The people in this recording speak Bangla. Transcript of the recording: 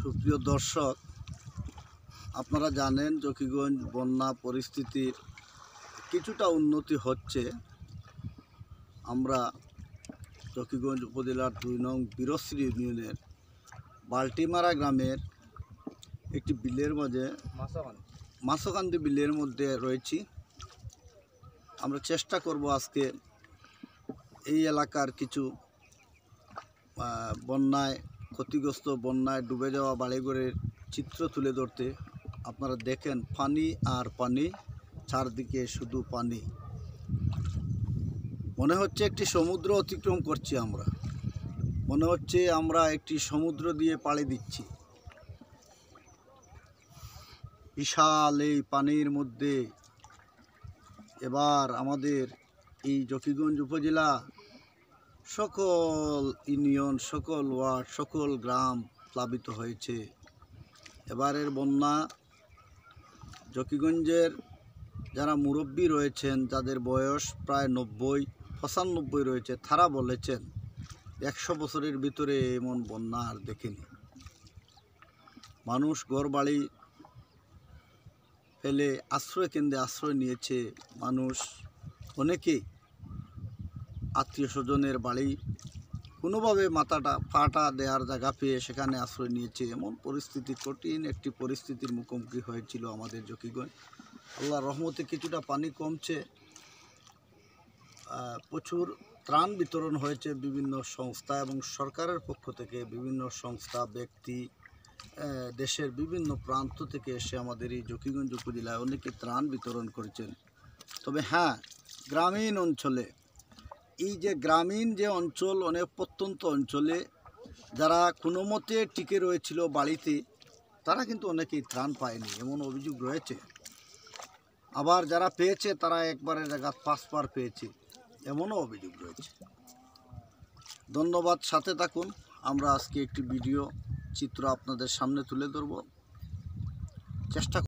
সুপ্রিয় দর্শক, আপনারা জানেন জকিগঞ্জ বন্যা পরিস্থিতির কিছুটা উন্নতি হচ্ছে। আমরা জকিগঞ্জ উপজেলার 2 নং বীরশ্রী ইউনিয়নের বাল্টিমারা গ্রামের একটি বিলের মাঝে মাছকান্দি বিলের মধ্যে রয়েছি। আমরা চেষ্টা করব আজকে এই এলাকার কিছু বন্যায় ক্ষতিগ্রস্ত, বন্যায় ডুবে যাওয়া বাড়িঘরের চিত্র তুলে ধরতে। আপনারা দেখেন পানি আর পানি, চারদিকে শুধু পানি। মনে হচ্ছে একটি সমুদ্র অতিক্রম করছি আমরা, মনে হচ্ছে আমরা একটি সমুদ্র দিয়ে পাড়ি দিচ্ছি। বিশাল এই পানির মধ্যে এবার আমাদের এই জকিগঞ্জ উপজেলা সকল ইউনিয়ন, সকল ওয়ার্ড, সকল গ্রাম প্লাবিত হয়েছে। এবারের বন্যা জকিগঞ্জের যারা মুরব্বী রয়েছেন, যাদের বয়স প্রায় 90-95 রয়েছে, তারা বলেছেন 100 বছরের ভিতরে এমন বন্যা আর দেখেনি। মানুষ ঘরবাড়ি ফেলে আশ্রয় কেন্দ্রে আশ্রয় নিয়েছে। মানুষ অনেকেই আত্মীয় স্বজনের বাড়ি কোনোভাবে পাটা দেওয়ার জায়গা পেয়ে সেখানে আশ্রয় নিয়েছে। এমন পরিস্থিতি, কঠিন একটি পরিস্থিতির মুখোমুখি হয়েছিল আমাদের জকিগঞ্জ। আল্লাহর রহমতে কিছুটা পানি কমছে। প্রচুর ত্রাণ বিতরণ হয়েছে বিভিন্ন সংস্থা এবং সরকারের পক্ষ থেকে। বিভিন্ন সংস্থা, ব্যক্তি দেশের বিভিন্ন প্রান্ত থেকে এসে আমাদের এই জকিগঞ্জ উপজেলায় অনেকে ত্রাণ বিতরণ করেছেন। তবে হ্যাঁ, গ্রামীণ অঞ্চলে, এই যে গ্রামীণ যে অঞ্চল, অনেক প্রত্যন্ত অঞ্চলে যারা কোনো মতে টিকে রয়েছিল বাড়িতে, তারা কিন্তু অনেকেই ত্রাণ পায়নি, এমন অভিযোগ রয়েছে। আবার যারা পেয়েছে তারা একবারের জায়গা 5 বার পেয়েছে, এমনও অভিযোগ রয়েছে। ধন্যবাদ, সাথে থাকুন। আমরা আজকে একটি ভিডিও চিত্র আপনাদের সামনে তুলে ধরব, চেষ্টা